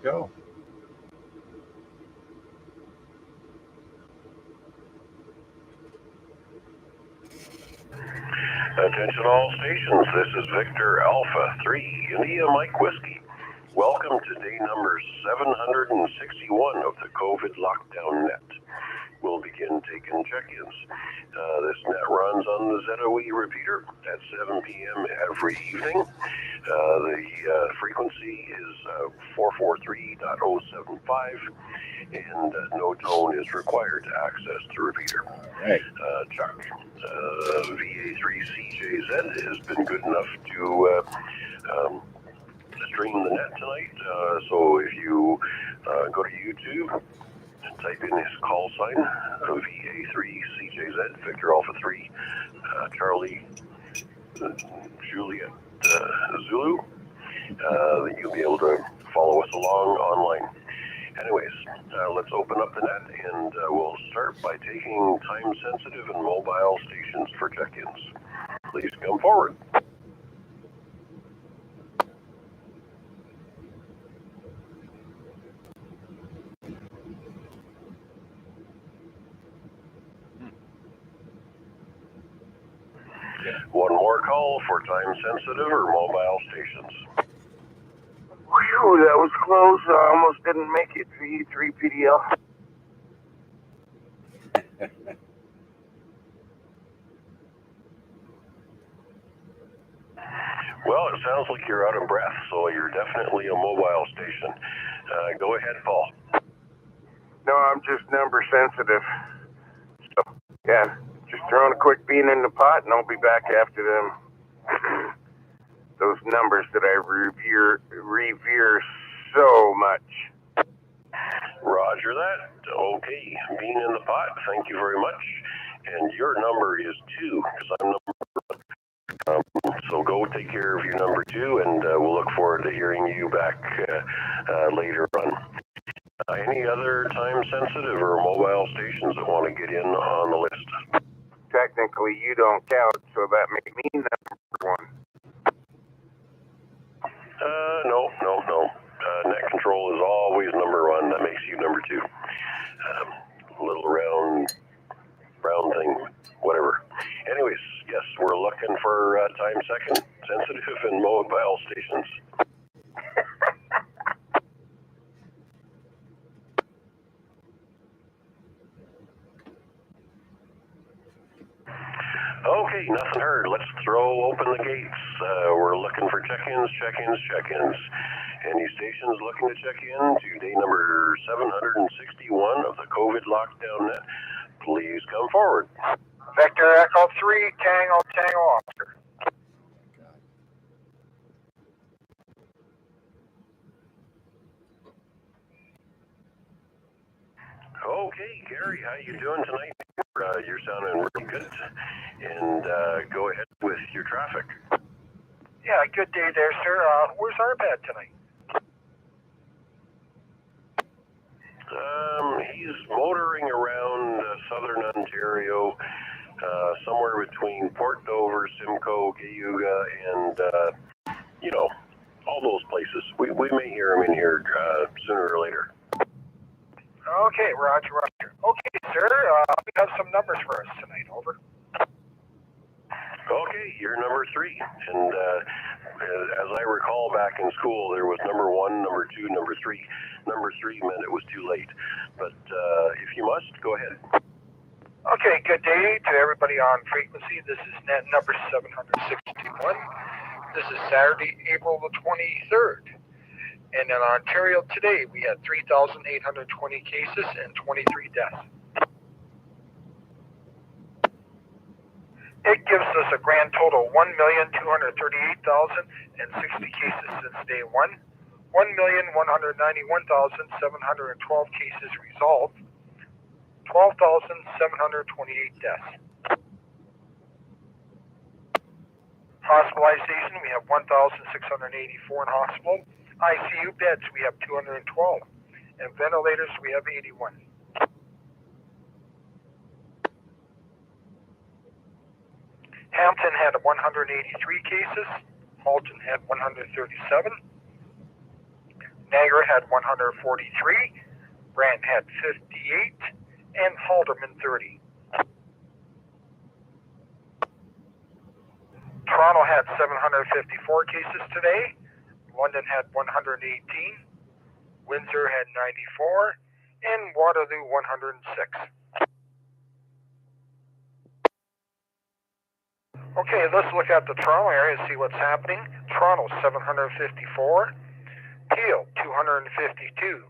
Go. Attention all stations, this is Victor Alpha 3, India Mike Whiskey. Welcome to day number 761 of the COVID lockdown net. We'll begin taking check-ins. This net runs on the ZOE repeater at 7 p.m. every evening. The frequency is 443.075, and no tone is required to access the repeater. All right. Chuck, VA3CJZ has been good enough to stream the net tonight. So if you go to YouTube and type in his call sign, VA3CJZ, Victor Alpha 3, Charlie Juliet Zulu, you'll be able to follow us along online. Anyways, let's open up the net, and we'll start by taking time-sensitive and mobile stations for check-ins. Please come forward. One more call for time-sensitive or mobile stations. Whew, that was close. I almost didn't make it. V3PDL. Well, it sounds like you're out of breath, so you're definitely a mobile station. Go ahead, Paul. No, I'm just number sensitive. So, yeah, just throwing a quick bean in the pot, and I'll be back after them. Those numbers that I revere so much. Roger that. Okay, bean in the pot. Thank you very much. And your number is 2, because I'm number 1. So go take care of your number 2, and we'll look forward to hearing you back later on. Any other time-sensitive or mobile stations that want to get in on the list? Technically, you don't count, so that makes me number 1. No. Net control is always number 1. That makes you number 2. Little round thing, whatever. Anyways, yes, we're looking for time-sensitive and mobile stations. Okay, nothing heard. Let's throw open the gates. We're looking for check-ins. Any stations looking to check in to day number 761 of the COVID lockdown net, please come forward. Vector Echo 3, Tango Oscar. Okay, Gary, how you doing tonight? You're sounding really good. And go ahead with your traffic. Yeah, good day there, sir. Where's Arbad tonight? He's motoring around southern Ontario, somewhere between Port Dover, Simcoe, Cayuga, and, all those places. We may hear him in here sooner or later. Okay, Roger. Okay, sir, we have some numbers for us tonight, over. Okay, you're number 3. And as I recall back in school, there was number 1, number 2, number 3. Number 3 meant it was too late. But if you must, go ahead. Okay, good day to everybody on frequency. This is net number 761. This is Saturday, April the 23rd. And in Ontario today, we had 3,820 cases and 23 deaths. It gives us a grand total of 1,238,060 cases since day 1, 1,191,712 cases resolved, 12,728 deaths. Hospitalization, we have 1,684 in hospital. ICU beds, we have 212. And ventilators, we have 81. Hampton had 183 cases. Halton had 137. Niagara had 143, Brant had 58, and Halderman 30. Toronto had 754 cases today, London had 118, Windsor had 94, and Waterloo 106. Okay, let's look at the Toronto area and see what's happening. Toronto 754, Peel 252,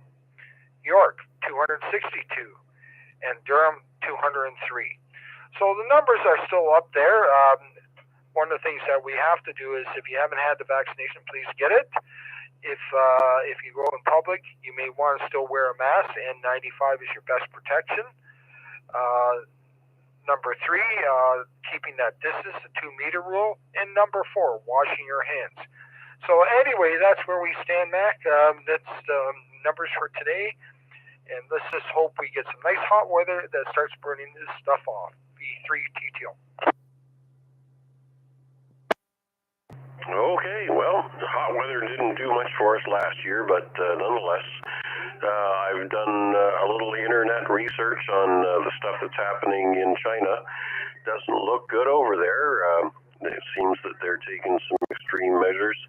York 262, and Durham 203. So the numbers are still up there. One of the things that we have to do is, if you haven't had the vaccination, please get it. If you go in public, you may want to still wear a mask, and N95 is your best protection. Number 3, keeping that distance, the 2-meter rule. And number 4, washing your hands. So anyway, that's where we stand, Mac. That's the numbers for today. And let's just hope we get some nice hot weather that starts burning this stuff off. V3 TTO. Okay, well, the hot weather didn't do much for us last year, but nonetheless, I've done a little internet research on the stuff that's happening in China. Doesn't look good over there. It seems that they're taking some extreme measures.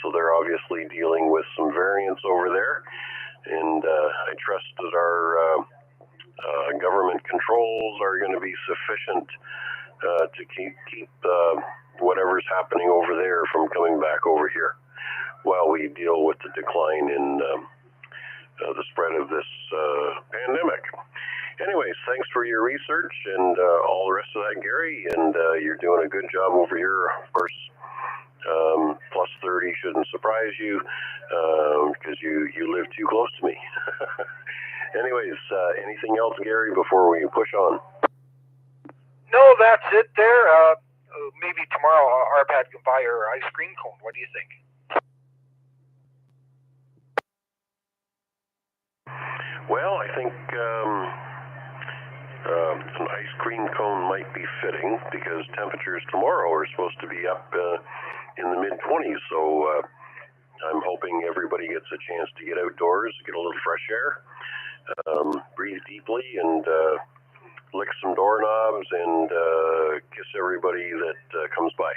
So they're obviously dealing with some variants over there. And I trust that our government controls are going to be sufficient to keep whatever's happening over there from coming back over here while we deal with the decline in the spread of this pandemic. Anyways, thanks for your research and all the rest of that, Gary, and you're doing a good job over here. Of course, plus 30 shouldn't surprise you because you live too close to me. Anyways, anything else, Gary, before we push on? No, that's it there. Maybe tomorrow Arpad can buy her ice cream cone. What do you think? Well, I think an ice cream cone might be fitting because temperatures tomorrow are supposed to be up in the mid-20s. So I'm hoping everybody gets a chance to get outdoors, get a little fresh air, breathe deeply, and lick some doorknobs and kiss everybody that comes by.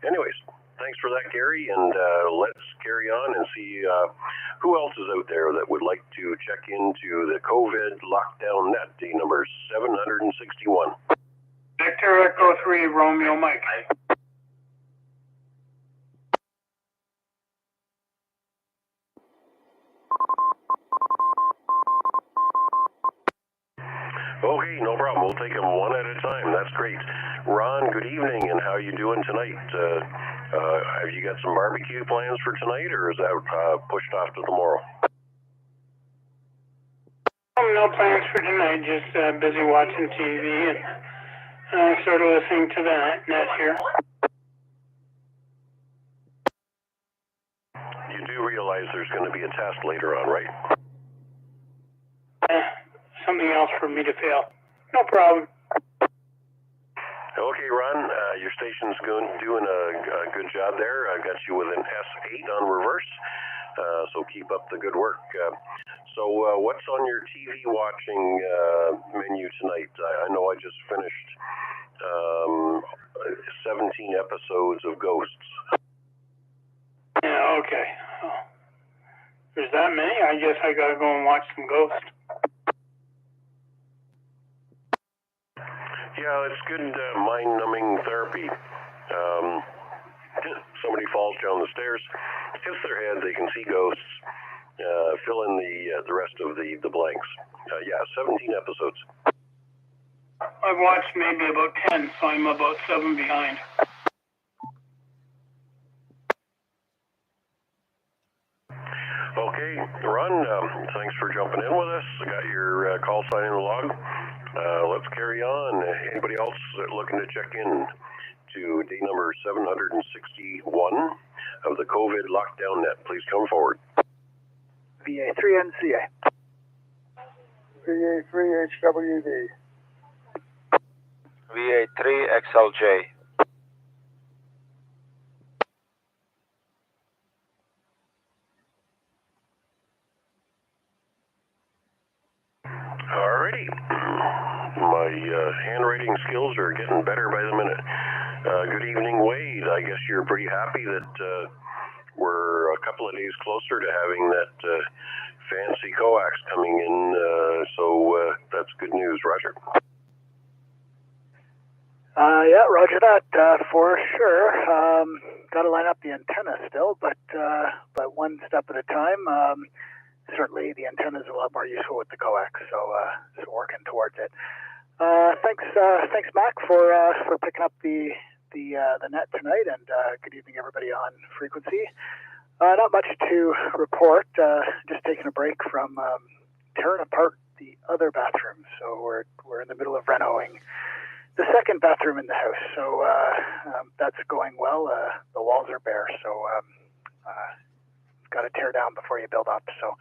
Anyways, thanks for that, Gary, and let's carry on and see who else is out there that would like to check into the COVID lockdown net, day number 761. Victor Echo 3, Romeo Mike. Okay, no problem. We'll take them one at a time. That's great. Ron, good evening, and how are you doing tonight? Have you got some barbecue plans for tonight, or is that pushed off to tomorrow? No plans for tonight, just busy watching TV and sort of listening to the net here. You do realize there's going to be a test later on, right? Something else for me to fail. No problem. Okay, Ron, your station's doing a good job there. I got you with an S8 on reverse, so keep up the good work. So what's on your TV watching menu tonight? I know I just finished 17 episodes of Ghosts. Yeah, okay. There's that many? I guess I gotta go and watch some Ghosts. Yeah, it's good mind-numbing therapy. Somebody falls down the stairs, hits their head, they can see ghosts, fill in the rest of the blanks. Yeah, 17 episodes. I've watched maybe about 10, so I'm about 7 behind. Okay, Ron, thanks for jumping in with us. I got your call sign in the log. Let's carry on. Anybody else looking to check in to day number 761 of the COVID lockdown net? Please come forward. VA3NCA. VA3HWD. VA3XLJ. My handwriting skills are getting better by the minute. Good evening, Wade. I guess you're pretty happy that we're a couple of days closer to having that fancy coax coming in, so that's good news, Roger. Yeah, roger that, for sure. Got to line up the antenna still, but one step at a time. Certainly the antenna is a lot more useful with the coax, so working towards it. Thanks, Mac, for picking up the net tonight, and good evening, everybody on frequency. Not much to report. Just taking a break from tearing apart the other bathroom. So we're in the middle of renovating the second bathroom in the house. So that's going well. The walls are bare, so got to tear down before you build up. So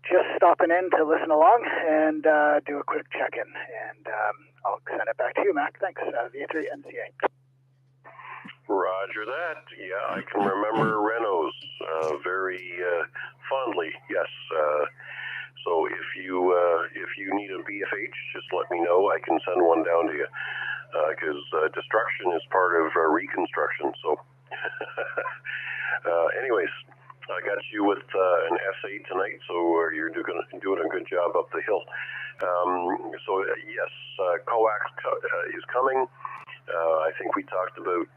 just stopping in to listen along and do a quick check-in, and I'll send it back to you, Mac. Thanks. VA3 NCA. Roger that. Yeah, I can remember Renos very fondly. Yes. So if you need a BFH, just let me know. I can send one down to you because destruction is part of reconstruction. So, anyways, I got you with an S8 tonight, so you're doing a good job up the hill. So yes, coax is coming. I think we talked about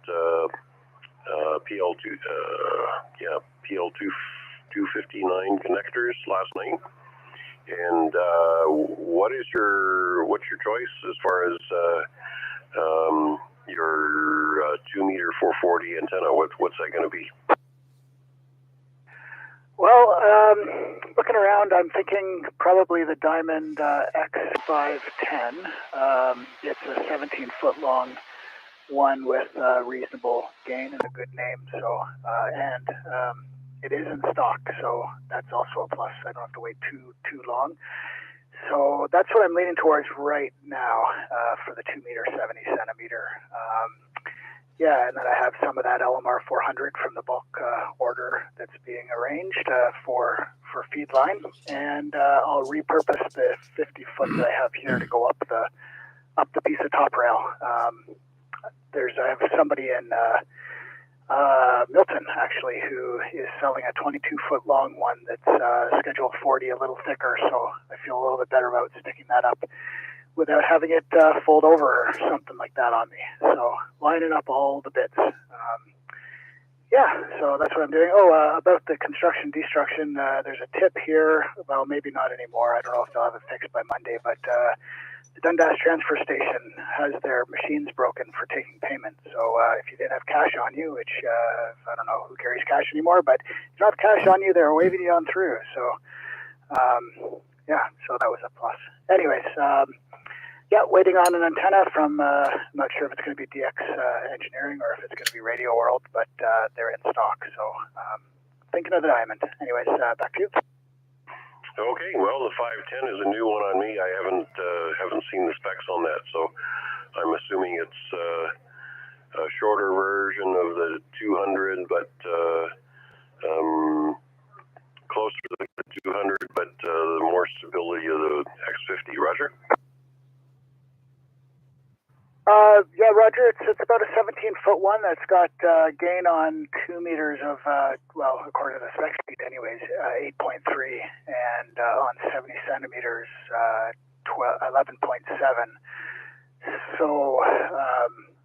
PL259 connectors last night. And what's your choice as far as your 2-meter 440 antenna? What's that going to be? Well, looking around, I'm thinking probably the Diamond X510. It's a 17-foot long one with reasonable gain and a good name. So, and it is in stock, so that's also a plus. I don't have to wait too long. So that's what I'm leaning towards right now for the 2-meter 70 centimeter. Yeah, and then I have some of that LMR 400 from the bulk order that's being arranged for feed line, and I'll repurpose the 50-foot that I have here to go up the piece of top rail. I have somebody in Milton actually who is selling a 22-foot long one that's scheduled 40, a little thicker, so I feel a little bit better about sticking that up without having it fold over or something like that on me. So lining up all the bits. Yeah, so that's what I'm doing. Oh, about the construction destruction, there's a tip here. Well, maybe not anymore. I don't know if they'll have it fixed by Monday, but the Dundas transfer station has their machines broken for taking payment. So if you didn't have cash on you, which I don't know who carries cash anymore, but if you don't have cash on you, they're waving you on through. So yeah, so that was a plus. Anyways, yeah, waiting on an antenna from, I'm not sure if it's going to be DX Engineering or if it's going to be Radio World, but they're in stock. So thinking of the Diamond. Anyways, back to you. Okay, well, the 510 is a new one on me. I haven't seen the specs on that, so I'm assuming it's a shorter version of the 200, but closer to the 200, but the more stability of the X50. Roger. Yeah, Roger, it's about a 17-foot one that's got gain on 2 meters of, well, according to the spec sheet anyways, 8.3, and on 70 centimeters, 11.7. So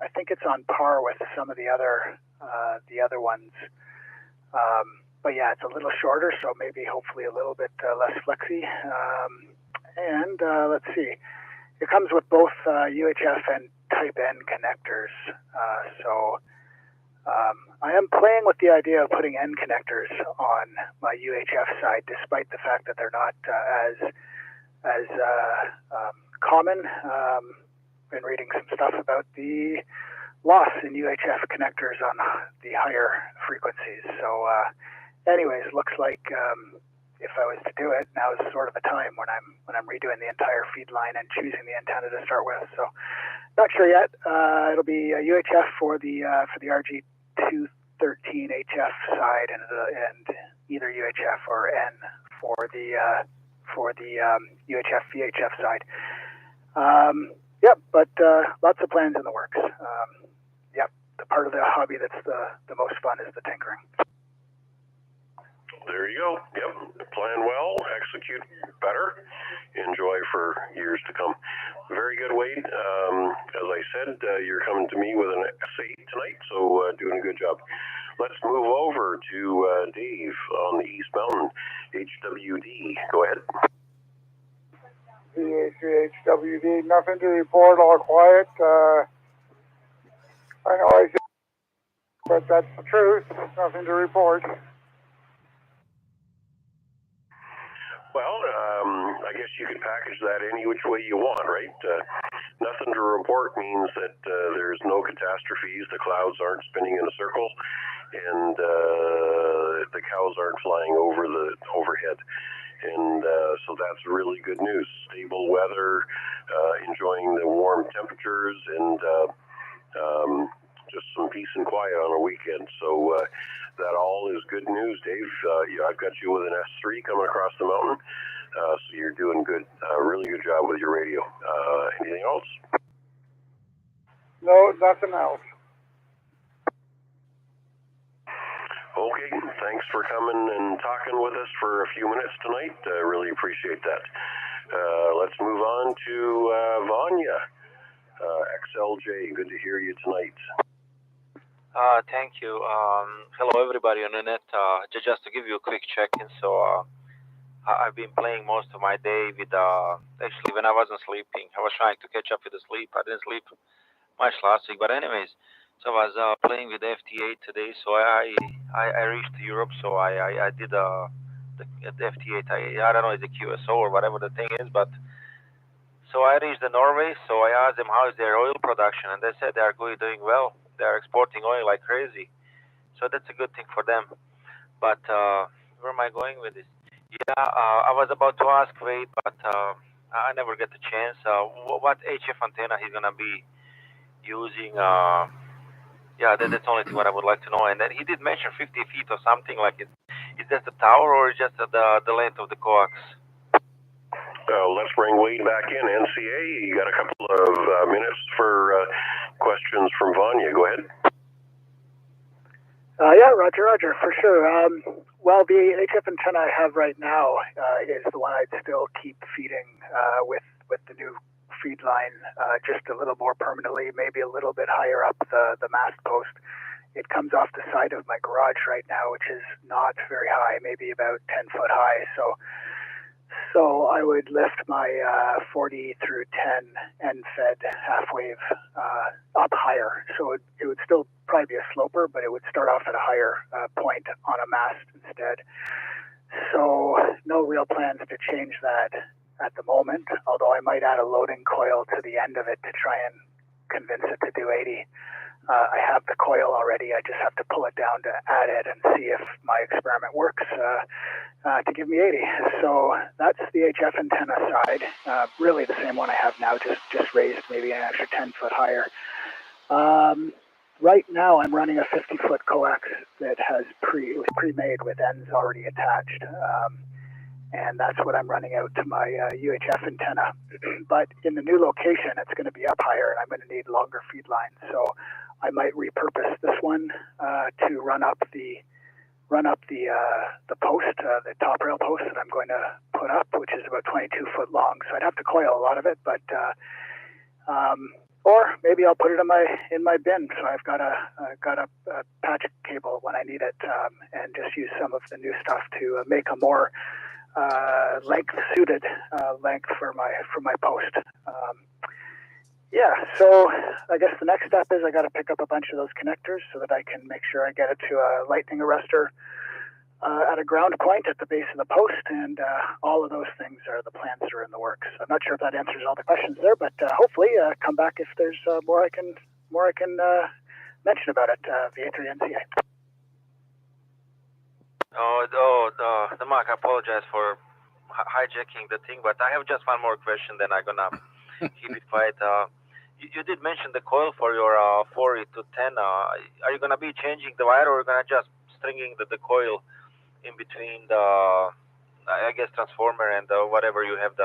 I think it's on par with some of the other ones. But yeah, it's a little shorter, so maybe hopefully a little bit less flexy. And let's see. It comes with both UHF and Type N connectors. So I am playing with the idea of putting N connectors on my UHF side, despite the fact that they're not as common. Been reading some stuff about the loss in UHF connectors on the higher frequencies. So anyways, looks like if I was to do it, now is sort of a time when I'm redoing the entire feed line and choosing the antenna to start with. So not sure yet. It'll be a UHF for the RG213 HF side, and either UHF or N for the UHF VHF side. Yep, but lots of plans in the works. Yep, the part of the hobby that's the most fun is the tinkering. There you go. Yep. Plan well, execute better, enjoy for years to come. Very good, Wade. As I said, you're coming to me with an essay tonight, so doing a good job. Let's move over to Dave on the East Mountain, HWD. Go ahead. HWD, nothing to report, all quiet. I know I said, but that's the truth. Nothing to report. Well, I guess you could package that any which way you want, right? Nothing to report means that there's no catastrophes, the clouds aren't spinning in a circle, and the cows aren't flying overhead. And so that's really good news. Stable weather, enjoying the warm temperatures, and just some peace and quiet on a weekend. So that all is good news, Dave. I've got you with an S3 coming across the mountain. So you're doing good. Really good job with your radio. Anything else? No, nothing else. Okay, thanks for coming and talking with us for a few minutes tonight. Really appreciate that. Let's move on to Vanya, XLJ. Good to hear you tonight. Thank you. Hello, everybody on the net. Just to give you a quick check-in, so I've been playing most of my day with, actually when I wasn't sleeping, I was trying to catch up with the sleep. I didn't sleep much last week, but anyways, so I was playing with FT8 today, so I reached Europe, so I did the FT8, I don't know, it's a QSO or whatever the thing is, but so I reached the Norway, so I asked them how is their oil production, and they said they are doing well. They're exporting oil like crazy, so that's a good thing for them. But where am I going with this? Yeah, I was about to ask Wade, but I never get the chance. What HF antenna he's gonna be using? Yeah, that's the only thing what I would like to know. And then he did mention 50 feet or something like it. Is that the tower or is just the length of the coax? Let's bring Wade back in. NCA, you got a couple of minutes for questions from Vanya. Go ahead. Yeah, Roger, for sure. Well, the HF antenna I have right now is the one I'd still keep feeding with the new feed line just a little more permanently, maybe a little bit higher up the mast post. It comes off the side of my garage right now, which is not very high, maybe about 10 foot high. So I would lift my 40 through 10 end-fed half-wave up higher. So it would still probably be a sloper, but it would start off at a higher point on a mast instead. So no real plans to change that at the moment, although I might add a loading coil to the end of it to try and convince it to do 80. I have the coil already. I just have to pull it down to add it and see if my experiment works to give me 80. So that's the HF antenna side. Really the same one I have now, just raised maybe an extra 10 foot higher. Right now I'm running a 50-foot coax that it was pre-made with ends already attached. And that's what I'm running out to my UHF antenna. But in the new location, it's going to be up higher, and I'm going to need longer feed lines. So I might repurpose this one to run up the post, the top rail post that I'm going to put up, which is about 22 foot long. So I'd have to coil a lot of it, but or maybe I'll put it in my bin. So I've got a patch cable when I need it, and just use some of the new stuff to make a more length-suited length for my post. Yeah, so I guess the next step is I got to pick up a bunch of those connectors so that I can make sure I get it to a lightning arrestor at a ground point at the base of the post, and all of those things are the plans that are in the works. I'm not sure if that answers all the questions there, but hopefully come back if there's more I can mention about it via 3NCA. The Mark, I apologize for hijacking the thing, but I have just one more question, then I'm gonna keep it quiet. You did mention the coil for your 40 to 10. Are you gonna be changing the wire, or are you gonna just stringing the coil in between the, I guess, transformer and whatever you have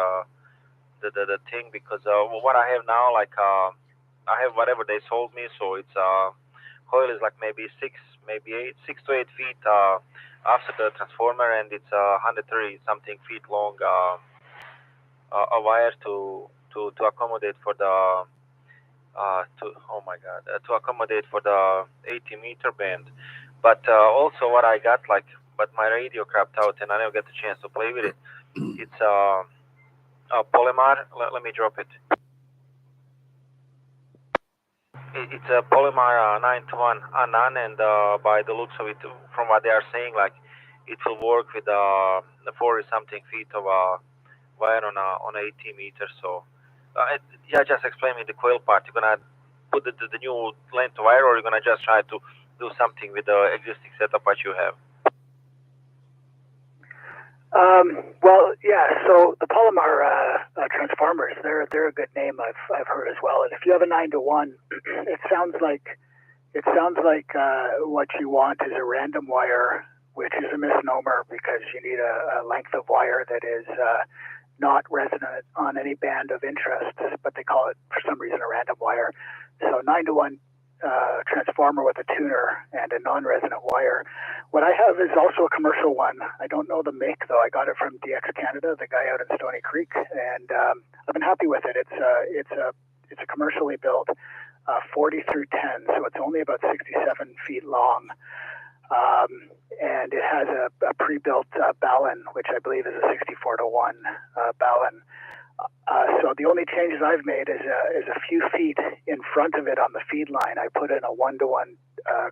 the thing, because what I have now, like I have whatever they sold me, so it's coil is like maybe 6 to 8 feet after the transformer, and it's 130 something feet long a wire to accommodate for the to accommodate for the 80 meter band. But also what I got, like, but my radio crapped out and I never get the chance to play with it. It's a Polymer. Let me drop it. It's a Polymer 9-to-1 Anan, and by the looks of it, from what they are saying, like, it will work with the 40 something feet of wire on 80 meters. So just explain me the coil part. You're gonna put the new length wire, or you're gonna just try to do something with the existing setup what you have? Well, yeah. So the Polymer transformers, they're a good name. I've heard as well. And if you have a 9-to-1, it sounds like what you want is a random wire, which is a misnomer because you need a length of wire that is not resonant on any band of interest, but they call it for some reason a random wire. So 9-to-1 transformer with a tuner and a non-resonant wire. What I have is also a commercial one. I don't know the make though. I got it from DX Canada, the guy out in Stony Creek, and I've been happy with it. It's a commercially built 40 through 10, so it's only about 67 feet long. And it has a pre-built Ballon, which I believe is a 64-to-1 Ballon. So the only changes I've made is a few feet in front of it on the feed line. I put in a 1-to-1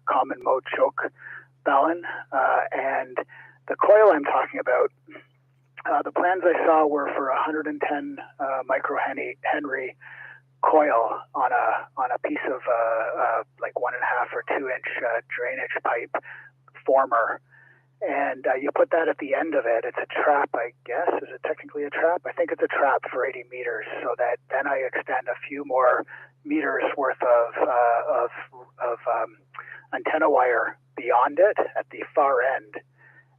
common mode choke Ballon, and the coil I'm talking about, the plans I saw were for 110 microhenry coil on a piece of like 1.5 or 2 inch drainage pipe former. And you put that at the end of it. It's a trap, I guess. Is it technically a trap? I think it's a trap for 80 meters, so that then I extend a few more meters worth of antenna wire beyond it at the far end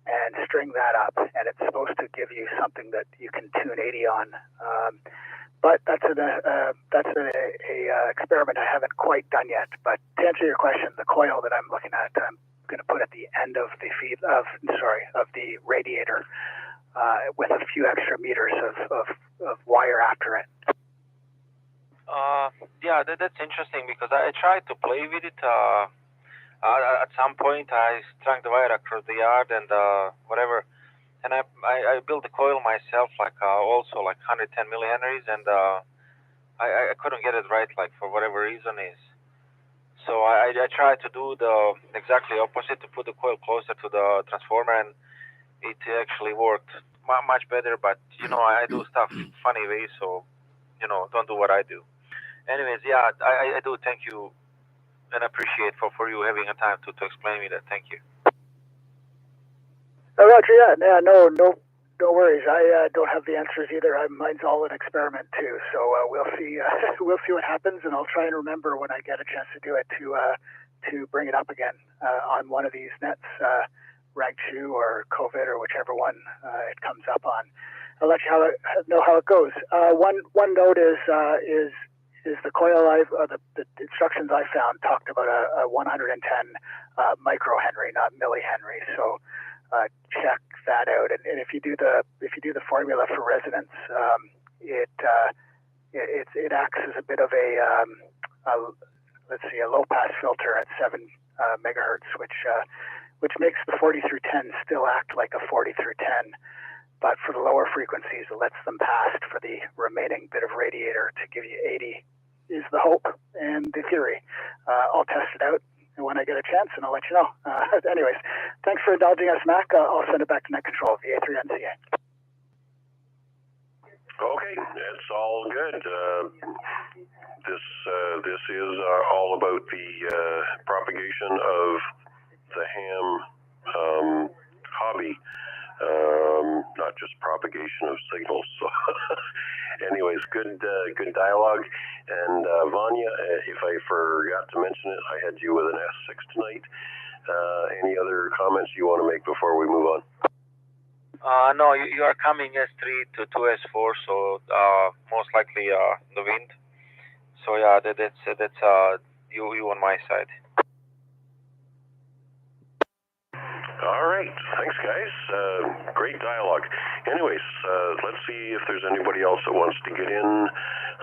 and string that up. And it's supposed to give you something that you can tune 80 on. But that's an experiment I haven't quite done yet. But to answer your question, the coil that I'm looking at, I'm going to put at the end of the radiator with a few extra meters of wire after it. That's interesting, because I tried to play with it. At some point, I strung the wire across the yard and whatever, and I built the coil myself, like also like 110 millihenries, and I couldn't get it right, like, for whatever reason is. So I tried to do the exactly opposite, to put the coil closer to the transformer, and it actually worked much better. But I do stuff funny ways, so don't do what I do. Anyways, I do thank you and appreciate for you having a time to explain me that. Thank you. Oh, Roger, yeah, no worries. I don't have the answers either. Mine's all an experiment too. So we'll see. We'll see what happens, and I'll try and remember when I get a chance to do it to bring it up again on one of these nets, Rag 2 or COVID or whichever one it comes up on. I'll let you know how it goes. One note is the coil the instructions I found talked about a 110 microhenry, not millihenry. So check that out. And if you do the formula for resonance, it acts as a bit of a low pass filter at 7 megahertz, which makes the 40 through 10 still act like a 40 through 10. But for the lower frequencies, it lets them pass for the remaining bit of radiator to give you 80 is the hope and the theory. I'll test it out when I get a chance, and I'll let you know. Anyways, thanks for indulging us, Mac. I'll send it back to Net Control, VA3NCA. Okay, that's all good. This is all about the propagation of the ham hobby, not just propagation of signals. So, anyways, good dialogue. And Vanya, if I forgot to mention it, I had you with an S6 tonight. Any other comments you want to make before we move on? No, you are coming S3 to S4, so most likely the wind. So yeah, that's you on my side. All right. Thanks, guys. Great dialogue. Anyways, let's see if there's anybody else that wants to get in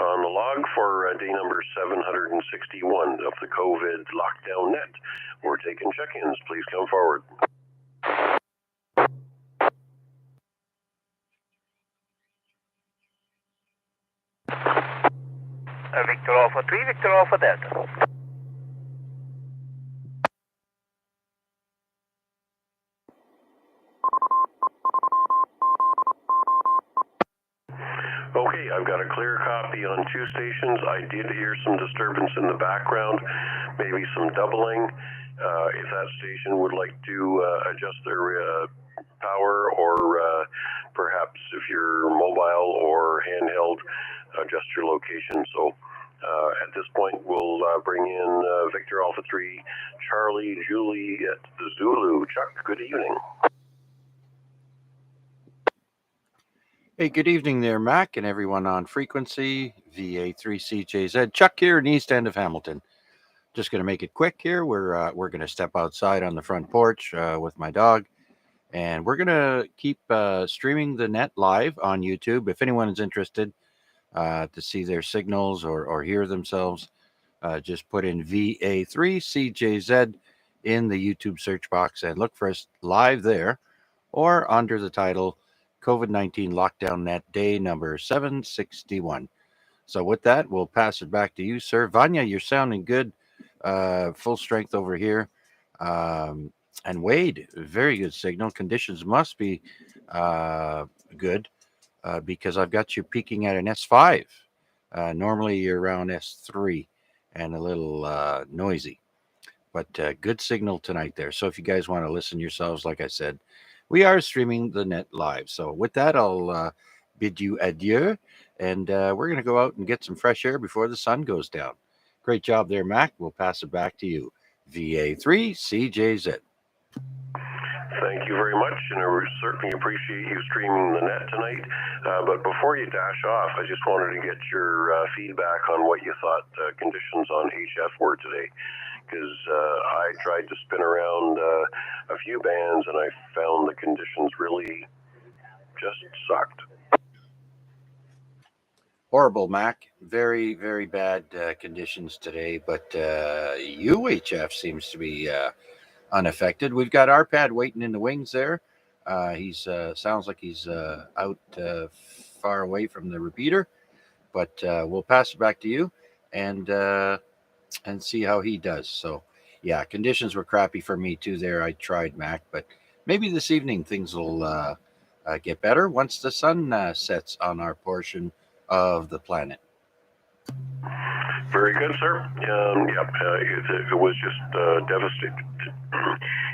on the log for day number 761 of the COVID lockdown net. We're taking check-ins. Please come forward. Victor Alpha 3, Victor Alpha Delta. Okay, I've got a clear copy on 2 stations. I did hear some disturbance in the background, maybe some doubling. If that station would like to adjust their power, or perhaps if you're mobile or handheld, adjust your location. So at this point, we'll bring in Victor Alpha 3, Charlie, Juliet, Zulu. Chuck, good evening. Hey, good evening there, Mac, and everyone on frequency, VA3CJZ. Chuck here in East End of Hamilton. Just going to make it quick here. We're going to step outside on the front porch with my dog, and we're going to keep streaming the net live on YouTube. If anyone is interested to see their signals or hear themselves, just put in VA3CJZ in the YouTube search box and look for us live there, or under the title COVID-19 Lockdown Net Day number 761. So with that, we'll pass it back to you, sir. Vanya, you're sounding good. Full strength over here. And Wade, very good signal. Conditions must be good because I've got you peaking at an S5. Normally you're around S3 and a little noisy. But good signal tonight there. So if you guys want to listen yourselves, like I said, we are streaming the net live. So with that, I'll bid you adieu. And we're going to go out and get some fresh air before the sun goes down. Great job there, Mac. We'll pass it back to you. VA3CJZ. Thank you very much, and I certainly appreciate you streaming the net tonight. But before you dash off, I just wanted to get your feedback on what you thought conditions on HF were today. Because I tried to spin around a few bands, and I found the conditions really just sucked. Horrible, Mac. Very, very bad conditions today, but UHF seems to be unaffected. We've got Arpad waiting in the wings there. He's sounds like he's out far away from the repeater, but we'll pass it back to you and see how he does. So, yeah, conditions were crappy for me too there. I tried, Mac, but maybe this evening things will get better once the sun sets on our portion of the planet. Very good, sir. It was just devastating.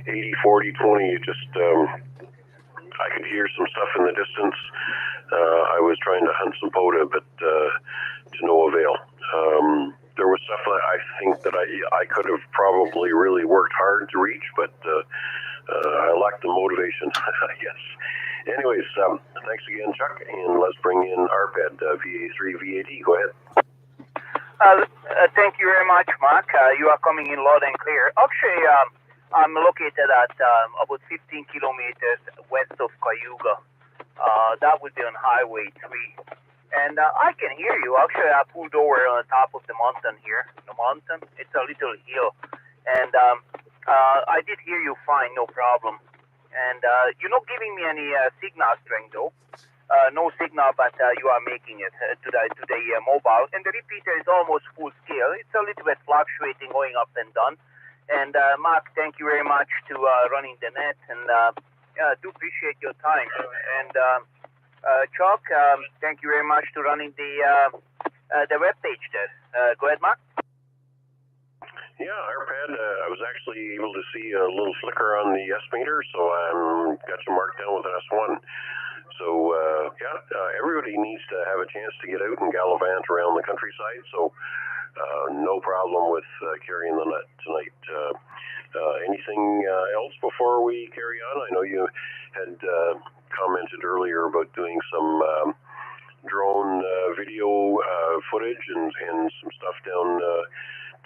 80, 40, 20, it just, I could hear some stuff in the distance. I was trying to hunt some POTA, but to no avail. There was stuff that I think that I could have probably really worked hard to reach, but I lacked the motivation, I guess. Anyways, thanks again, Chuck, and let's bring in Arpad, VA3 VAD. Go ahead. Thank you very much, Mark. You are coming in loud and clear. Actually, I'm located at about 15 kilometers west of Cayuga. That would be on Highway 3. And I can hear you. Actually, I pulled over on the top of the mountain here. The mountain, it's a little hill. And I did hear you fine, no problem. And you're not giving me any signal strength, though. No signal, but you are making it to the mobile. And the repeater is almost full scale. It's a little bit fluctuating, going up and down. And Mark, thank you very much to running the net. And do appreciate your time. And Chuck, thank you very much to running the web page there. Go ahead, Mark. Yeah, Arpad, I was actually able to see a little flicker on the S meter, so I got you marked down with an S1. So, everybody needs to have a chance to get out and gallivant around the countryside, so no problem with carrying the net tonight. Anything else before we carry on? I know you had commented earlier about doing some drone video footage and some stuff down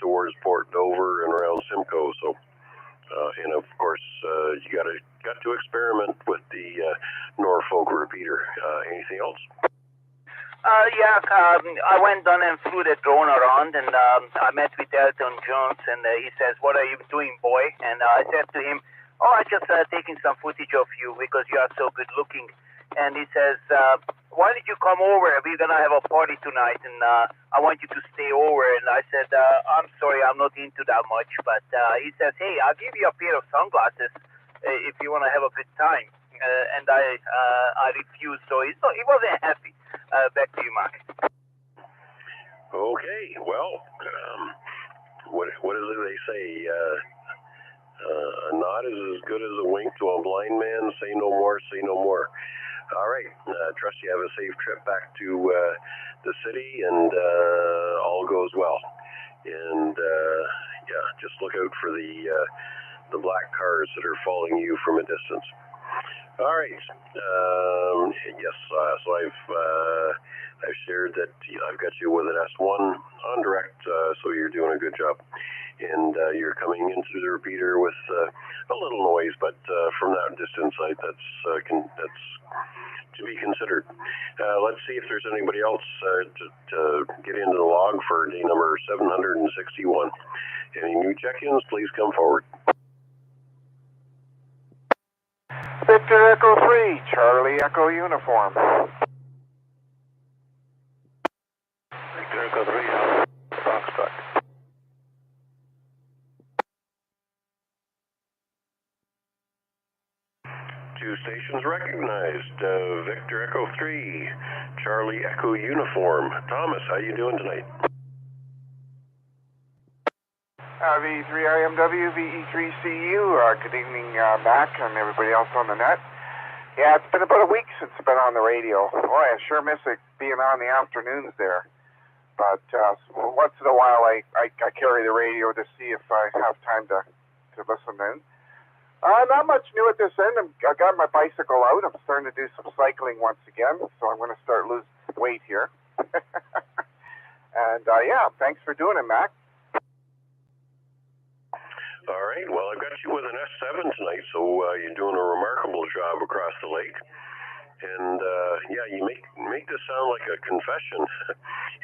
towards Port Dover and around Simcoe. So, and of course, you got to experiment with the Norfolk repeater. Anything else? I went down and flew the drone around, and I met with Elton Jones, and he says, "What are you doing, boy?" And I said to him, "Oh, I just taking some footage of you because you are so good looking." And he says, "Why did you come over? We're gonna have a party tonight, and I want you to stay over." And I said, "I'm sorry, I'm not into that much." But he says, "Hey, I'll give you a pair of sunglasses if you want to have a good time." And I refused, so he wasn't happy. Back to you, Mark. Okay, well, what is it they say? A nod is as good as a wink to a blind man. Say no more, say no more. All right, trust you have a safe trip back to the city, and all goes well. And yeah, just look out for the black cars that are following you from a distance. All right. Yes. So I've shared that I've got you with an S1 on direct. So you're doing a good job, and you're coming into the repeater with a little noise, but from that distance, that's to be considered. Let's see if there's anybody else to get into the log for day number 761. Any new check-ins? Please come forward. Victor Echo 3, Charlie Echo Uniform. Victor Echo 3, Foxtrot. Two stations recognized. Victor Echo 3, Charlie Echo Uniform. Thomas, how you doing tonight? V3IMW, VE3CU, good evening, Mac, and everybody else on the net. Yeah, it's been about a week since I've been on the radio. Boy, I sure miss it being on the afternoons there. But once in a while, I carry the radio to see if I have time to listen in. Not much new at this end. I got my bicycle out. I'm starting to do some cycling once again, so I'm going to start losing weight here. And yeah, thanks for doing it, Mac. All right, well, I've got you with an S7 tonight, so you're doing a remarkable job across the lake. And yeah, you make this sound like a confession.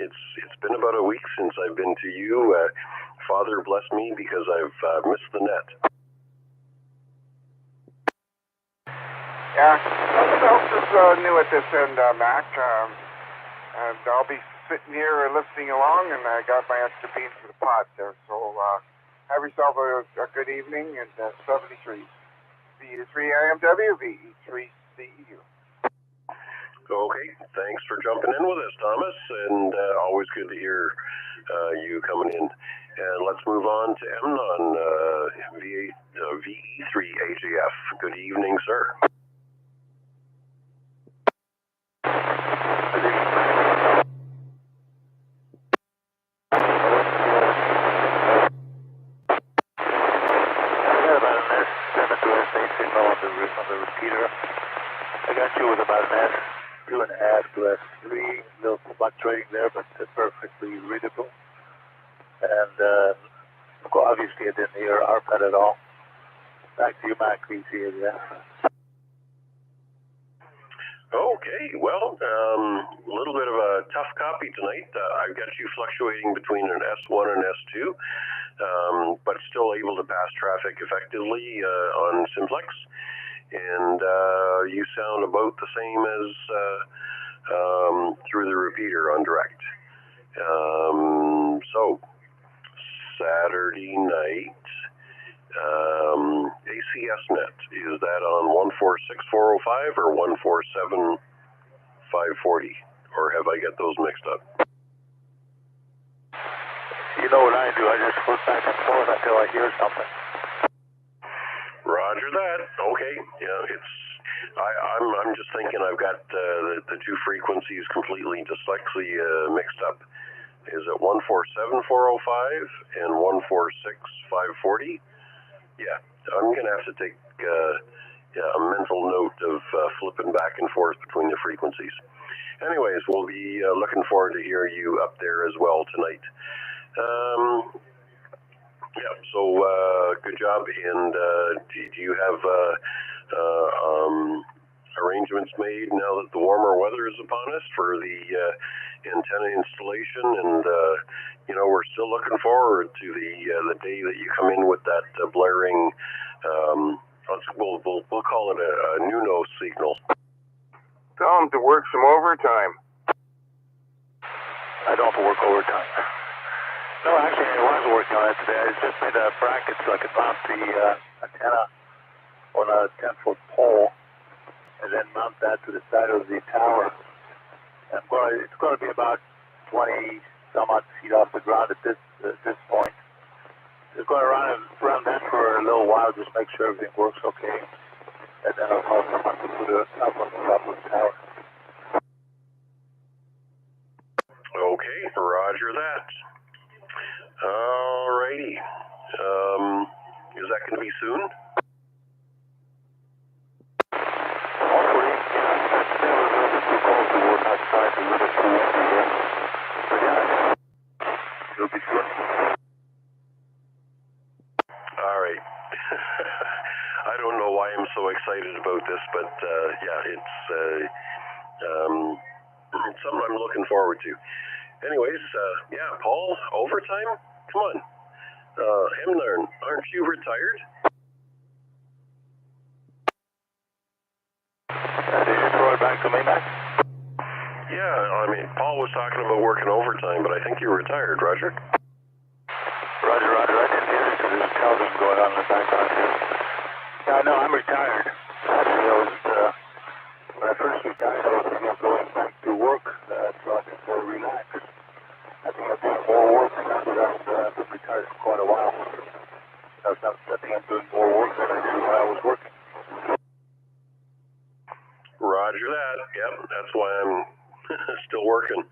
It's been about a week since I've been to you. Father bless me because I've missed the net. Yeah, nothing else is new at this end, Mac. And I'll be sitting here listening along, and I got my extra beans for the pot there, so have yourself a good evening, and 73. V3IMW, VE3CU. Okay, thanks for jumping in with us, Thomas, and always good to hear you coming in. And let's move on to Emnon, VE3AJF. Good evening, sir. On the repeater. I got you with about an S2.5 to S3, little fluctuating there, but perfectly readable. And obviously I didn't hear ARPANET at all. Back to you, Mac, VCAF. Okay, well, a little bit of a tough copy tonight. I've got you fluctuating between an S1 and S2, but still able to pass traffic effectively on Simplex. And you sound about the same as through the repeater on direct. So, Saturday night, ACSNet, is that on 146.405 or 147.540? Or have I got those mixed up? You know what I do, I just flip back and forth until I hear something. Roger that. Okay. Yeah, I'm just thinking I've got the two frequencies completely dyslexia mixed up. Is it 147.405 and 146.540? Yeah, I'm gonna have to take a mental note of flipping back and forth between the frequencies. Anyways, we'll be looking forward to hear you up there as well tonight. So good job. And do you have arrangements made now that the warmer weather is upon us for the antenna installation? And we're still looking forward to the day that you come in with that blaring. We'll call it a Nuno signal. Tell them to work some overtime. I don't have to work overtime. No, actually, I was working on it today. I just made a bracket so I could mount the antenna on a 10-foot pole and then mount that to the side of the tower. It's going to be about 20 some odd feet off the ground at this point. Just going to run that for a little while, just make sure everything works okay. And then I'll call someone to put it up on the top of the tower. Okay, roger that. Alrighty. Is that going to be soon? Hopefully, yeah. There was a little bit too cold to work outside, a little too windy here. But yeah, it'll be soon. Alright. I don't know why I'm so excited about this, but it's something I'm looking forward to. Anyways, Paul, overtime? Come on. Hemler, aren't you retired? Did you throw it back to me, Mac? Yeah, I mean, Paul was talking about working overtime, but I think you're retired, Roger. Roger. I didn't hear it because there's television going on in the background here. Yeah, no, I'm retired. Actually, when I first retired, I was thinking of going back to work so I could relax. I think I'm doing more work now that I've been retired for quite a while. I think I'm doing more work than I did when I was working. Roger that. Yep, that's why I'm still working.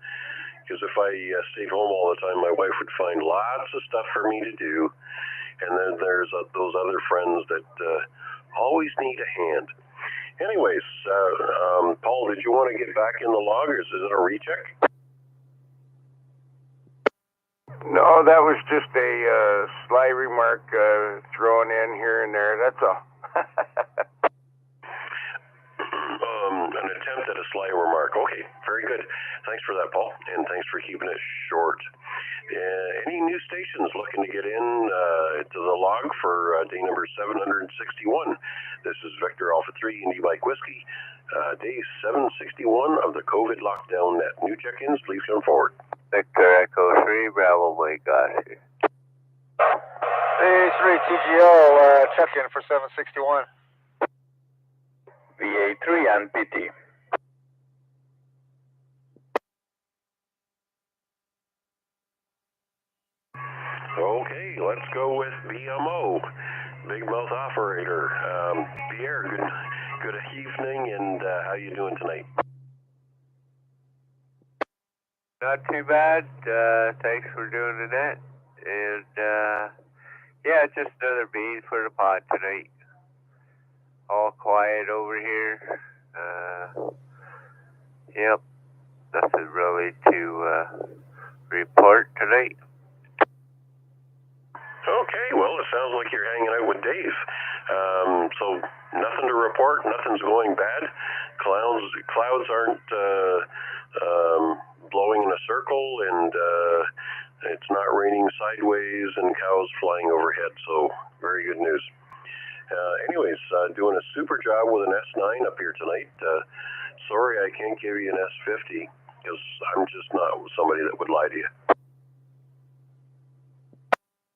Because if I stayed home all the time, my wife would find lots of stuff for me to do. And then there's those other friends that always need a hand. Anyways, Paul, did you want to get back in the loggers? Is it a recheck? No, that was just a sly remark thrown in here and there. That's all. An attempt at a sly remark. Okay, very good. Thanks for that, Paul, and thanks for keeping it short. Any new stations looking to get in to the log for day number 761? This is Victor Alpha 3 Indy Mike Whiskey, day 761 of the COVID lockdown net. New check-ins, please come forward. Victor Echo 3, Bravo Blake Gossett. Hey, 3 TGL, check-in for 761. VA3 on PT. Okay, let's go with BMO, Big Mouth Operator. Pierre, good evening, and how you doing tonight? Not too bad. Thanks for doing the net. And just another bean for the pod tonight. All quiet over here. Nothing really to report tonight. Okay, well, it sounds like you're hanging out with Dave. So nothing to report, nothing's going bad. Clouds aren't blowing in a circle, and it's not raining sideways and cows flying overhead, so very good news. Anyways, doing a super job with an S9 up here tonight. Sorry I can't give you an S50, because I'm just not somebody that would lie to you.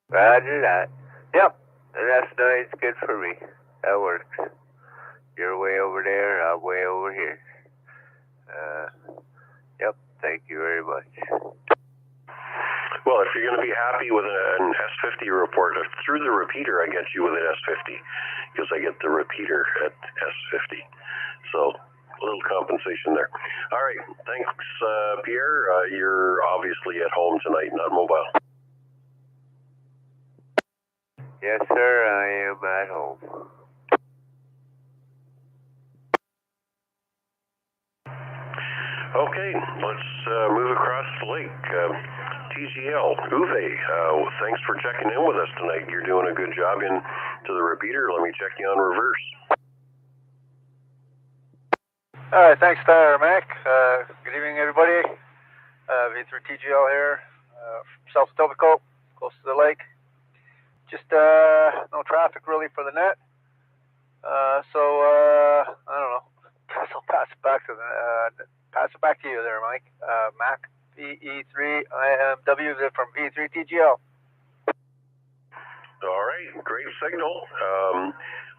Roger that. Yep, an S9's good for me. That works. You're way over there, I'm way over here. Thank you very much. Well, if you're going to be happy with an S50 report, through the repeater I get you with an S50, because I get the repeater at S50. So, a little compensation there. All right, thanks, Pierre. You're obviously at home tonight, not mobile. Yes, sir, I am at home. Okay, let's move across the lake. TGL, Uwe, thanks for checking in with us tonight. You're doing a good job into the repeater. Let me check you on reverse. All right, thanks there, Mac. Good evening, everybody. V3 TGL here, from South Etobicoke, close to the lake. Just no traffic really for the net. So I don't know. I'll pass it back to you there, Mike. Mac, VE3 IMW from V3 TGL. All right, great signal.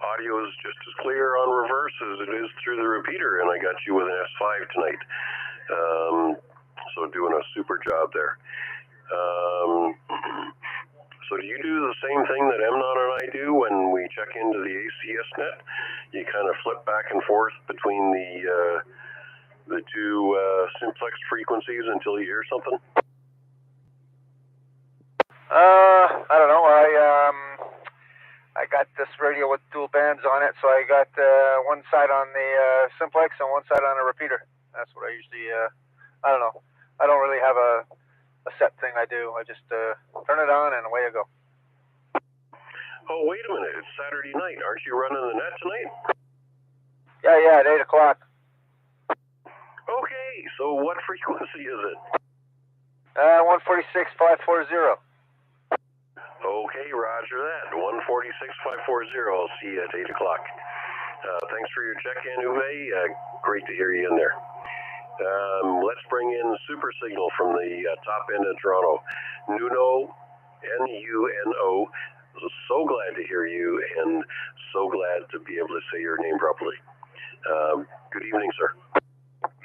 Audio is just as clear on reverse as it is through the repeater, and I got you with an S5 tonight. So doing a super job there. So do you do the same thing that Emnon and I do when we check into the ACS net? You kind of flip back and forth between the two simplex frequencies until you hear something? I don't know. I got this radio with dual bands on it, so I got one side on the simplex and one side on a repeater. That's what I usually. I don't know. I don't really have a set thing I do. I just turn it on and away I go. Oh, wait a minute. It's Saturday night. Aren't you running the net tonight? Yeah, at 8 o'clock. Okay, so what frequency is it? 146.540. Okay, roger that. 146.540. I'll see you at 8 o'clock. Thanks for your check-in, Uwe. Great to hear you in there. Let's bring in Super Signal from the top end of Toronto. Nuno, N-U-N-O. So glad to hear you and so glad to be able to say your name properly. Good evening, sir.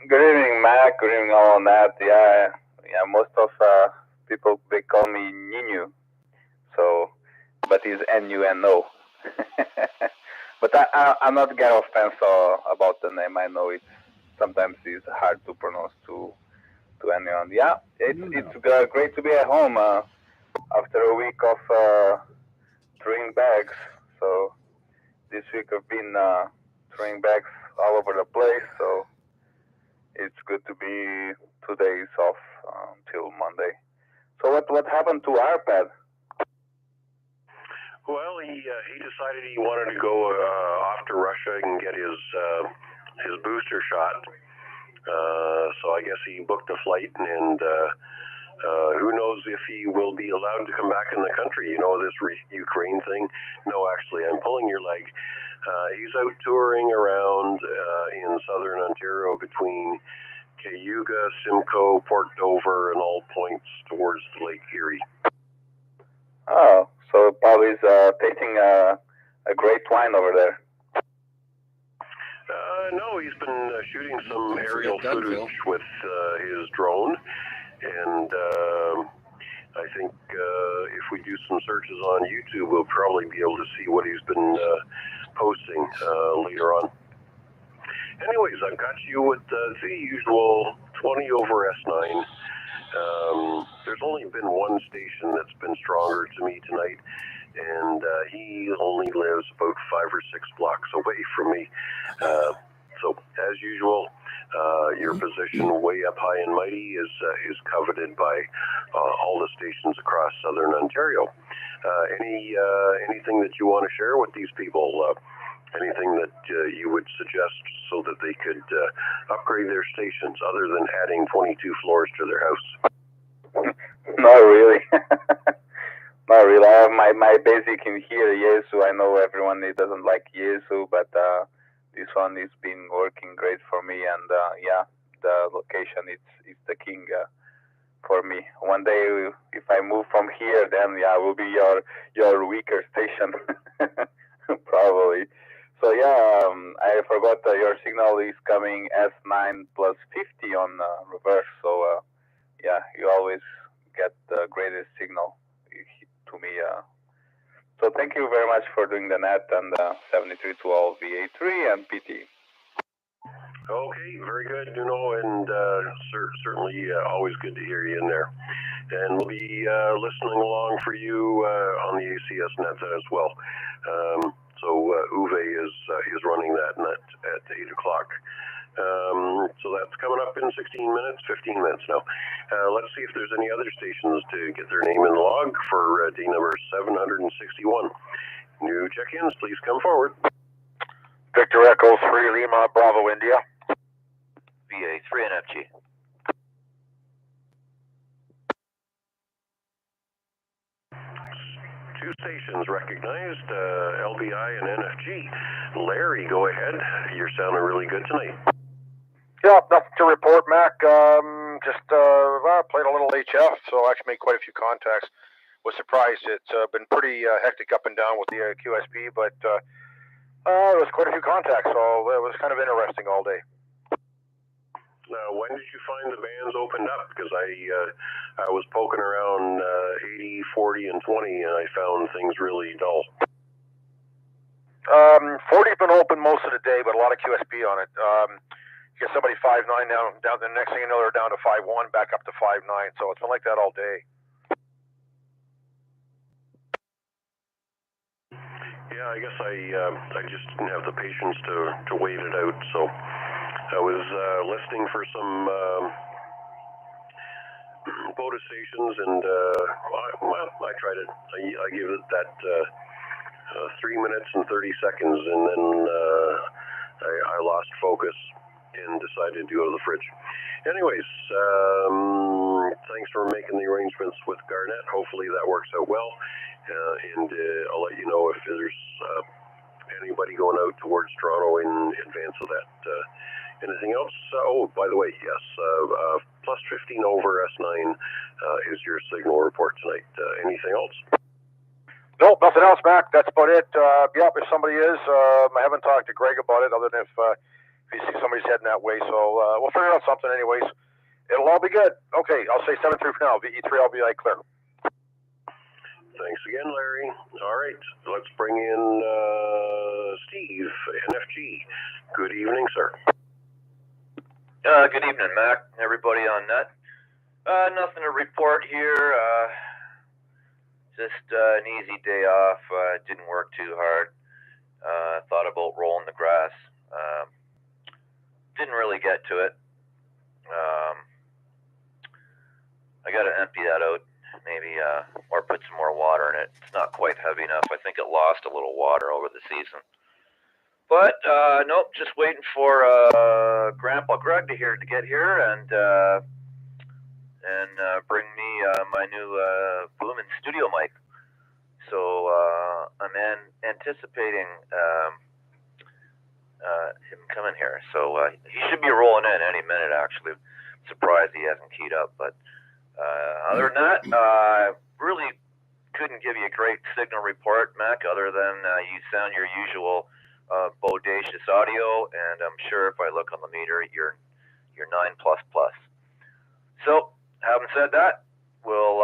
Good evening, Mac. Good evening, all on that. Yeah. Most of people, they call me Ninu. So, but it's N-U-N-O. But I'm not get offense about the name. I know sometimes it's hard to pronounce to anyone. Yeah, it's great to be at home after a week of throwing bags. So this week I've been throwing bags all over the place. So it's good to be 2 days off until Monday. So what happened to Arpad? Well, he decided he wanted to go off to Russia and get his booster shot. So I guess he booked a flight, and who knows if he will be allowed to come back in the country. You know, this Ukraine thing. No, actually, I'm pulling your leg. He's out touring around in southern Ontario between Cayuga, Simcoe, Port Dover, and all points towards the Lake Erie. Oh, so probably he's tasting a great wine over there. No, he's been shooting some aerial footage with his drone, and I think if we do some searches on YouTube, we'll probably be able to see what he's been posting later on. Anyways, I've got you with the usual 20 over S9. There's only been one station that's been stronger to me tonight, and he only lives about 5 or 6 blocks away from me. So, as usual, your position way up high and mighty is coveted by all the stations across southern Ontario. Anything that you want to share with these people? Anything that you would suggest so that they could upgrade their stations other than adding 22 floors to their house? Not really. Not really. I have my basic in here, Yesu. I know everyone doesn't like Yesu, but this one is been working great for me, and the location it's the king for me. One day, if I move from here, then will be your weaker station, probably. So I forgot your signal is coming S9 plus 50 on reverse. So you always get the greatest signal to me. So thank you very much for doing the net and 7312 VA3 and PT. Okay, very good, Nuno, and certainly always good to hear you in there. And we'll be listening along for you on the ACS net as well. So Uwe is running that net at 8 o'clock So that's coming up in 16 minutes, 15 minutes now. Let's see if there's any other stations to get their name in the log for day number 761. New check-ins, please come forward. Victor Echo 3 Lima Bravo India. VA3 NFG. Two stations recognized, LBI and NFG. Larry, go ahead. You're sounding really good tonight. Yeah, nothing to report, Mac. Just played a little HF, so I actually made quite a few contacts. Was surprised. It's been pretty hectic up and down with the QSB, but there was quite a few contacts, so it was kind of interesting all day. When did you find the bands opened up? Because I was poking around 80, 40, and 20, and I found things really dull. 40's been open most of the day, but a lot of QSB on it. You get somebody 5.9 down. The next thing you know, they're down to 5.1, back up to 5.9. So it's been like that all day. Yeah, I guess I just didn't have the patience to wait it out. So I was listening for some POTUS stations, and I tried it. I gave it that 3 minutes and 30 seconds, and then I lost focus and decided to go to the fridge. Anyways, thanks for making the arrangements with Garnet. Hopefully that works out well, and I'll let you know if there's anybody going out towards Toronto in advance of that. Anything else? Oh, by the way, yes, plus 15 over S9 is your signal report tonight. Anything else? Nope, nothing else, Mac. That's about it. If somebody is, I haven't talked to Greg about it, other than if you see somebody's heading that way. So we'll figure out something anyways. It'll all be good. Okay, I'll say 7-3 for now. VE3, I'll be clear. Thanks again, Larry. All right, let's bring in Steve, NFG. Good evening, sir. Good evening, Mac. Everybody on net. Nothing to report here. Just an easy day off. Didn't work too hard. Thought about rolling the grass. Didn't really get to it. I got to empty that out, maybe, or put some more water in it. It's not quite heavy enough. I think it lost a little water over the season. But nope, just waiting for Grandpa Greg to get here and bring me my new Boomin studio mic. So I'm anticipating him coming here. So he should be rolling in any minute, actually. Surprised he hasn't keyed up. But other than that, really couldn't give you a great signal report, Mac, other than you sound your usual bodacious audio, and I'm sure if I look on the meter, you're 9++. So, having said that, we'll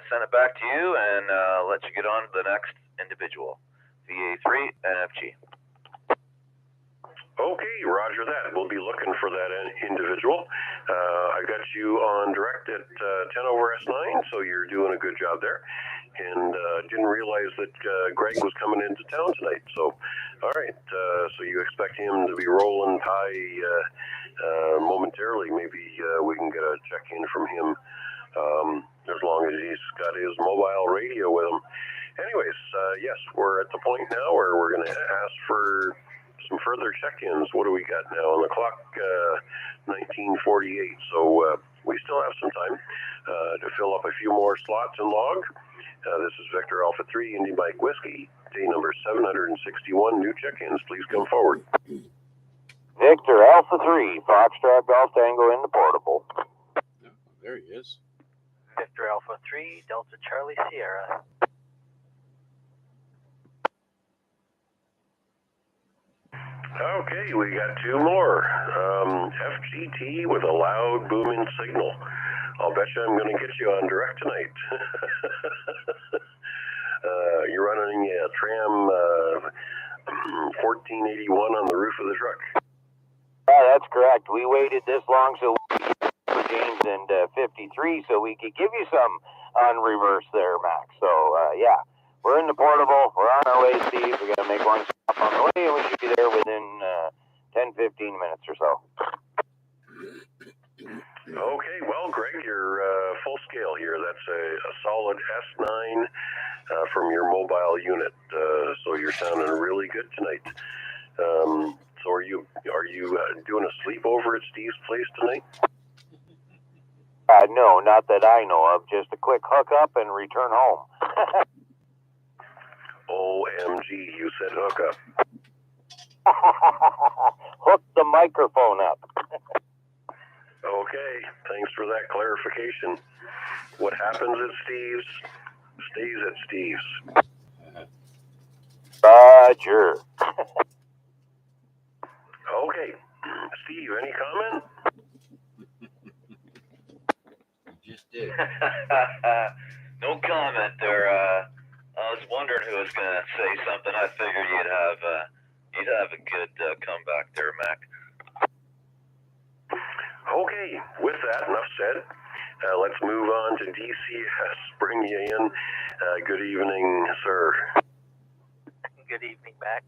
send it back to you and let you get on to the next individual. VA3 NFG. Okay, roger that. We'll be looking for that individual. I got you on direct at 10 over S9, so you're doing a good job there. And didn't realize that Greg was coming into town tonight. So, all right. So you expect him to be rolling high momentarily. Maybe we can get a check-in from him as long as he's got his mobile radio with him. Anyways, yes, we're at the point now where we're going to ask for some further check-ins. What do we got now on the clock? 1948. So we still have some time to fill up a few more slots in log. This is Victor Alpha 3, Indy Mike Whiskey, day number 761. New check-ins, please come forward. Victor Alpha 3, Foxtrot Golf Tango in the portable. There he is. Victor Alpha 3, Delta Charlie Sierra. Okay, we got two more. FGT with a loud booming signal. I'll bet you I'm going to get you on direct tonight. You're running a Tram 1481 on the roof of the truck. That's correct. We waited this long so we could get for James and 53 so we could give you some on reverse there, Max. So, yeah, we're in the portable. We're on our way, Steve. We're going to make one stop on the way, and we should be there within 10-15 minutes or so. solid S9 from your mobile unit. So you're sounding really good tonight. So are you doing a sleepover at Steve's place tonight? No, not that I know of. Just a quick hookup and return home. OMG, you said hookup. Hook the microphone up. Okay, thanks for that clarification. What happens at Steve's stays at Steve's. Roger. Okay, Steve, any comment? Just did. No comment there. I was wondering who was going to say something. I figured you'd have a good comeback there, Mac. Okay, with that, enough said. Let's move on to DCS. Bring you in. Good evening, sir. Good evening, Mac,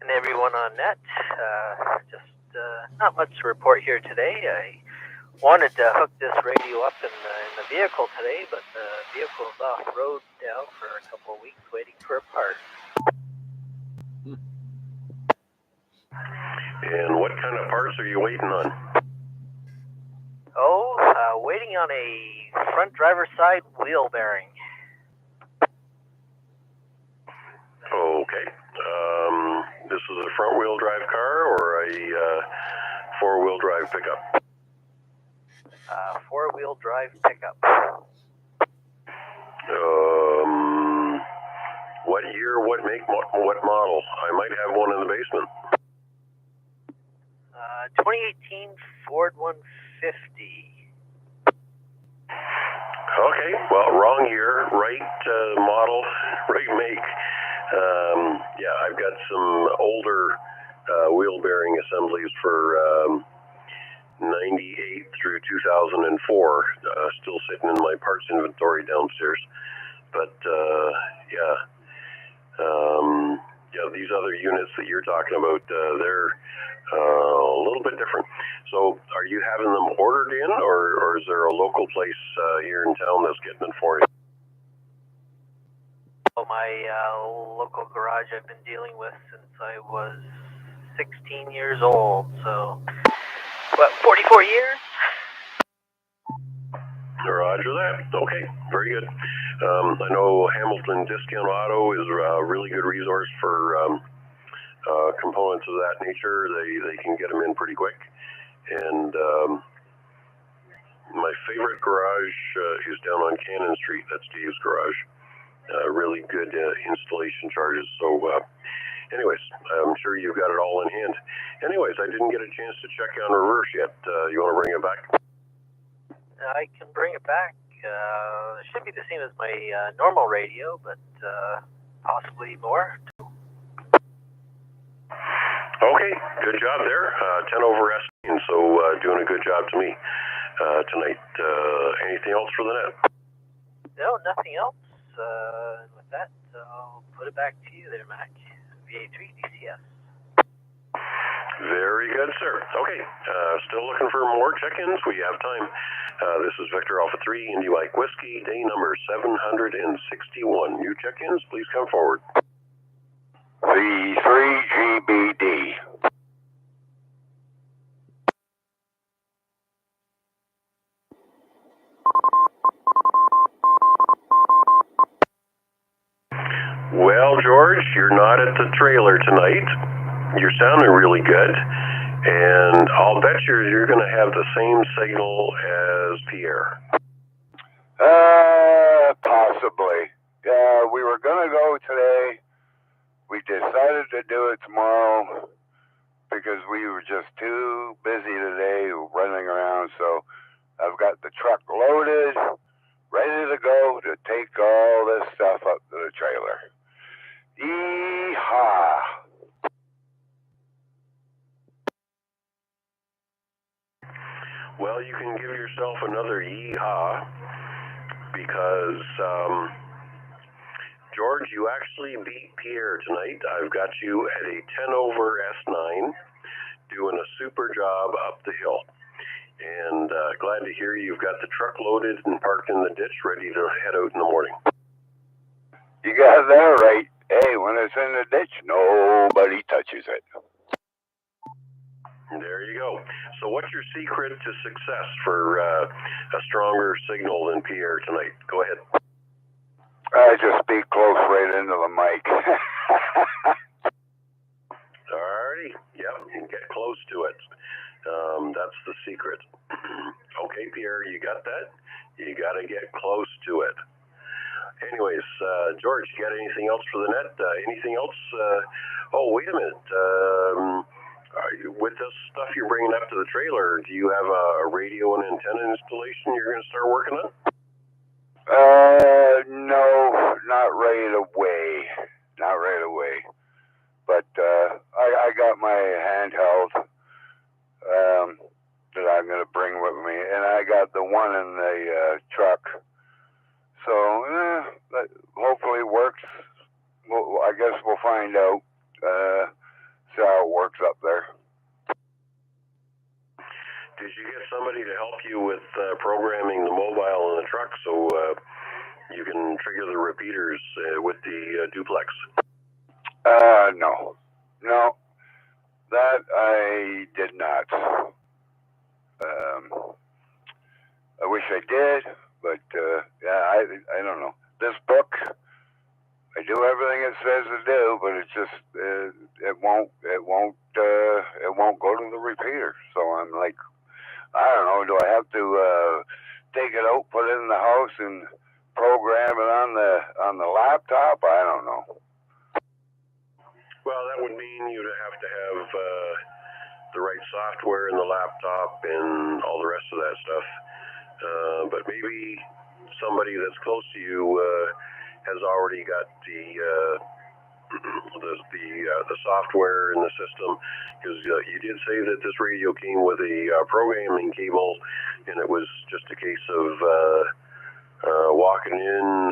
and everyone on net. Just not much to report here today. I wanted to hook this radio up in the vehicle today, but the vehicle's off road now for a couple of weeks waiting for a part. And what kind of parts are you waiting on? Waiting on a front driver's side wheel bearing. Okay. This is a front-wheel drive car or a four-wheel drive pickup? Four-wheel drive pickup. What year, what make, what model? I might have one in the basement. 2018 Ford 150. Okay, well, wrong year, right model, right make. Yeah, I've got some older wheel bearing assemblies for 98 through 2004, still sitting in my parts inventory downstairs. But these other units that you're talking about, they're a little bit different. So are you having them ordered in, or is there a local place here in town that's getting it for you? My local garage I've been dealing with since I was 16 years old, so, 44 years? Roger that. Okay, very good. I know Hamilton Discount Auto is a really good resource for components of that nature. They can get them in pretty quick. And my favorite garage is down on Cannon Street. That's Steve's garage. Really good installation charges. So anyways, I'm sure you've got it all in hand. Anyways, I didn't get a chance to check on reverse yet. You want to bring it back? I can bring it back. It should be the same as my normal radio, but possibly more. Okay, good job there. 10 over S, so doing a good job to me tonight. Anything else for the net? No, nothing else. With that, I'll put it back to you there, Mac. VA3 DCS. Very good, sir. Okay, still looking for more check-ins. We have time. This is Victor Alpha 3, Indy Mike Whiskey, day number 761. New check-ins, please come forward. V3GBD. Well, George, you're not at the trailer tonight. You're sounding really good. And I'll bet you're going to have the same signal as Pierre. Possibly. We were going to go today. We decided to do it tomorrow because we were just too busy today running around. So I've got the truck loaded, ready to go to take all this stuff up to the trailer. Yeehaw! Well, you can give yourself another yeehaw because, George, you actually beat Pierre tonight. I've got you at a 10 over S9, doing a super job up the hill. And glad to hear you've got the truck loaded and parked in the ditch, ready to head out in the morning. You got that right. Hey, when it's in the ditch, nobody touches it. There you go. So what's your secret to success for a stronger signal than Pierre tonight? Go ahead. I just speak close right into the mic. Alrighty. Yep, you get close to it. That's the secret. Okay, Pierre, you got that? You got to get close to it. Anyways, George, you got anything else for the net? Anything else? Oh, wait a minute. With this stuff you're bringing up to the trailer, do you have a radio and antenna installation you're going to start working on? No, not right away. Not right away. But I got my handheld that I'm going to bring with me, and I got the one in the truck. So that hopefully works. Well, I guess we'll find out. See how it works up there. Did you get somebody to help you with programming the mobile in the truck so you can trigger the repeaters with the duplex? No, that I did not. I wish I did, but yeah, I don't know. This book, I do everything it says to do, but it's just it won't go to the repeater. So I'm like, I don't know. Do I have to take it out, put it in the house, and program it on the laptop? I don't know. Well, that would mean you'd have to have the right software in the laptop and all the rest of that stuff. But maybe somebody that's close to you has already got the software in the system, because you did say that this radio came with a programming cable, and it was just a case of walking in,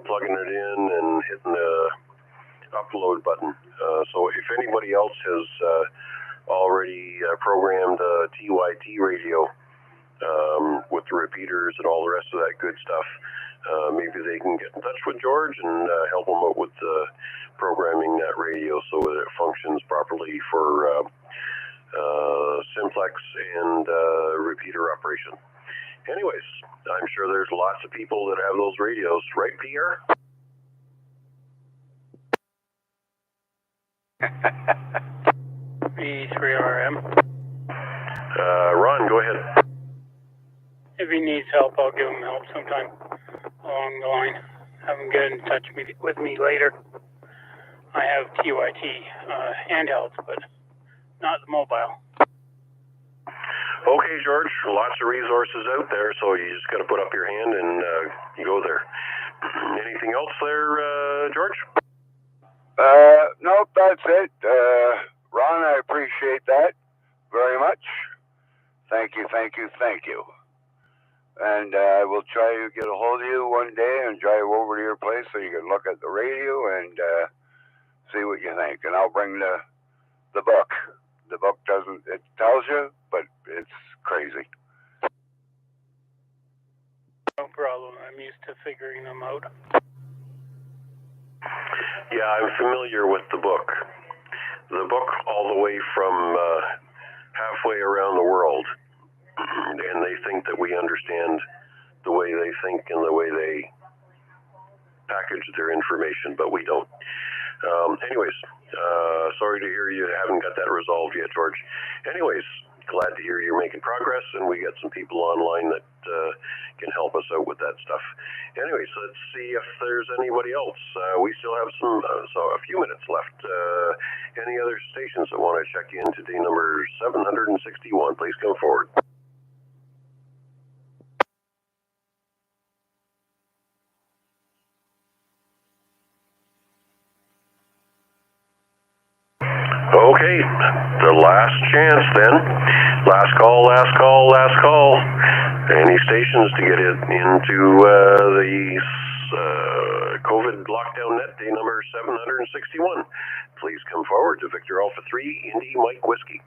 plugging it in, and hitting the upload button. So if anybody else has already programmed a TYT radio with the repeaters and all the rest of that good stuff, maybe they can get in touch with George and help them out with programming that radio so that it functions properly for simplex and repeater operation. Anyways, I'm sure there's lots of people that have those radios, right, Pierre? V3RM. Ron, go ahead. If he needs help, I'll give him help sometime along the line. Have him get in touch with me later. I have TYT handhelds, but not the mobile. Okay, George. Lots of resources out there, so you just got to put up your hand and you go there. Anything else there, George? Nope, that's it. Ron, I appreciate that very much. Thank you. And I will try to get a hold of you one day and drive over to your place so you can look at the radio and see what you think. And I'll bring the book. The book it tells you, but it's crazy. No problem. I'm used to figuring them out. Yeah, I'm familiar with the book. The book all the way from halfway around the world. And they think that we understand the way they think and the way they package their information, but we don't. Anyways, sorry to hear you haven't got that resolved yet, George. Anyways, glad to hear you're making progress, and we got some people online that can help us out with that stuff. Anyways, let's see if there's anybody else. We still have a few minutes left. Any other stations that want to check in today? Number 761, please come forward. Okay, the last chance then. Last call. Any stations to get into the COVID lockdown net, day number 761. Please come forward to Victor Alpha 3, Indy Mike Whiskey.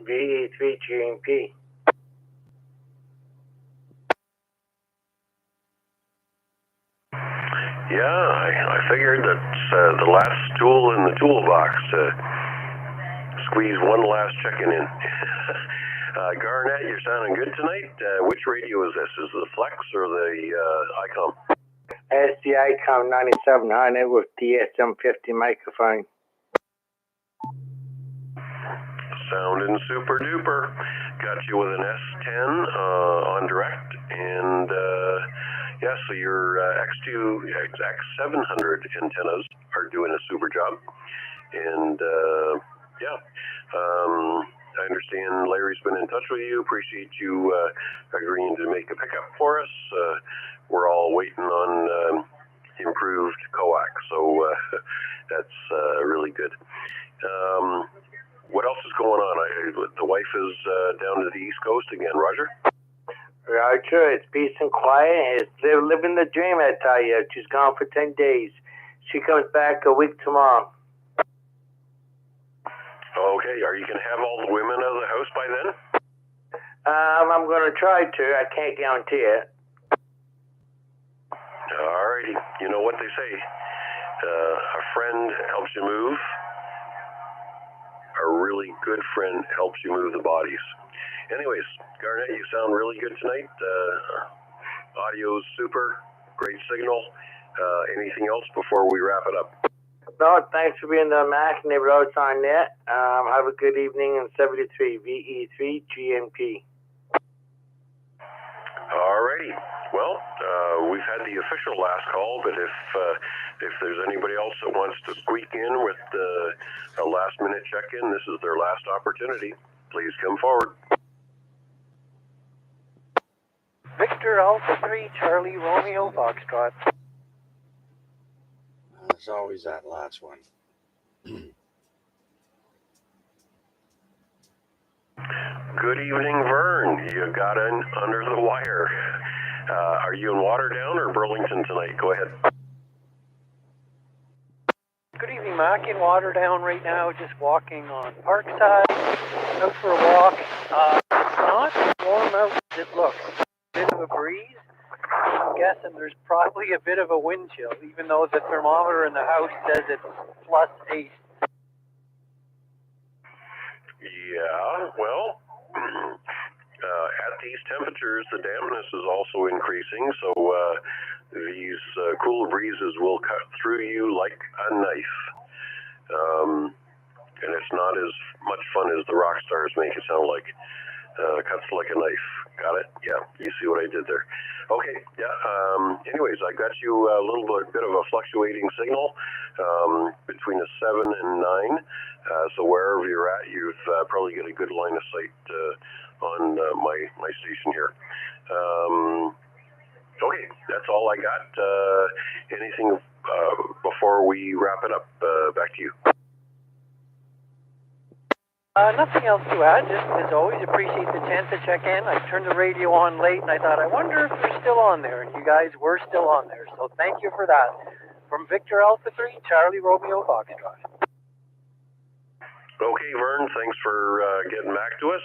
VE3 GMP. Yeah, I figured that's the last tool in the toolbox to squeeze one last check-in in. Garnett, you're sounding good tonight. Which radio is this? Is it the Flex or the ICOM? That's the ICOM 9700 with DSM50 microphone. Sounding super duper. Got you with an S10 on direct, and yeah, so your X2, X700 antennas are doing a super job, and yeah, I understand Larry's been in touch with you. Appreciate you agreeing to make a pickup for us. We're all waiting on improved coax, so that's really good. What else is going on? The wife is down to the East Coast again, Roger? Roger, it's peace and quiet. It's living the dream, I tell you. She's gone for 10 days. She comes back a week tomorrow. Okay, are you going to have all the women out of the house by then? I'm going to try to. I can't guarantee it. Alrighty. You know what they say. A friend helps you move. A really good friend helps you move the bodies. Anyways, Garnett, you sound really good tonight. Audio's super. Great signal. Anything else before we wrap it up? No, thanks for being there, Mac, and everybody else on net. Have a good evening in 73 VE3 GMP. Alrighty. Well, we've had the official last call, but if there's anybody else that wants to squeak in with a last-minute check-in, this is their last opportunity. Please come forward. Victor Alpha 3, Charlie Romeo Foxtrot. There's always that last one. Good evening, Vern. You got in under the wire. Are you in Waterdown or Burlington tonight? Go ahead. Good evening, Mac. In Waterdown right now, just walking on Parkside, out for a walk. It's not as warm out as it looks. A bit of a breeze. I'm guessing there's probably a bit of a wind chill, even though the thermometer in the house says it's +8. Yeah, well, at these temperatures, the dampness is also increasing, so these cool breezes will cut through you like a knife. And it's not as much fun as the rock stars make it sound like. Cuts like a knife. Got it? Yeah, you see what I did there. Okay, yeah, anyways, I got you a little bit of a fluctuating signal between a 7 and 9. So wherever you're at, you've probably got a good line of sight on my station here. Okay, that's all I got. Anything before we wrap it up? Back to you. Nothing else to add. Just as always, appreciate the chance to check in. I turned the radio on late, and I thought, I wonder if they're still on there. And you guys were still on there, so thank you for that. From Victor Alpha 3, Charlie Romeo Foxtrot. Okay, Vern, thanks for getting back to us.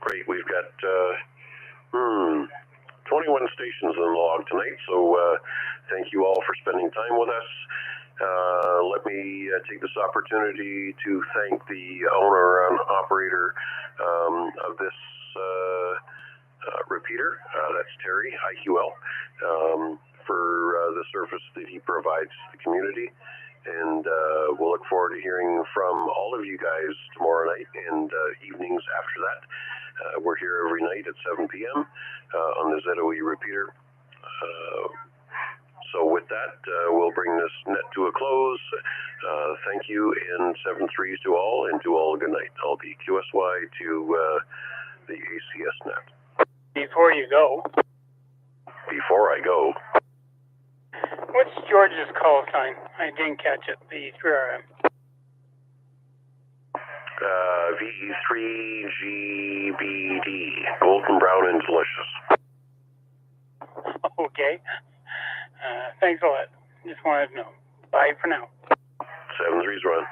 Great, we've got 21 stations in the log tonight, so thank you all for spending time with us. Let me take this opportunity to thank the owner and operator of this repeater, that's Terry, IQL, for the service that he provides to the community. And we'll look forward to hearing from all of you guys tomorrow night and evenings after that. We're here every night at 7 p.m. On the ZOE repeater. So with that, we'll bring this net to a close. Thank you, and 7-3s to all, and to all a good night. I'll be QSY to the ACS net. Before you go. Before I go. What's George's call sign? I didn't catch it. The 3RM. VE3GBD. Golden brown and delicious. Okay. Thanks a lot. Just wanted to know. Bye for now. 7-3s run.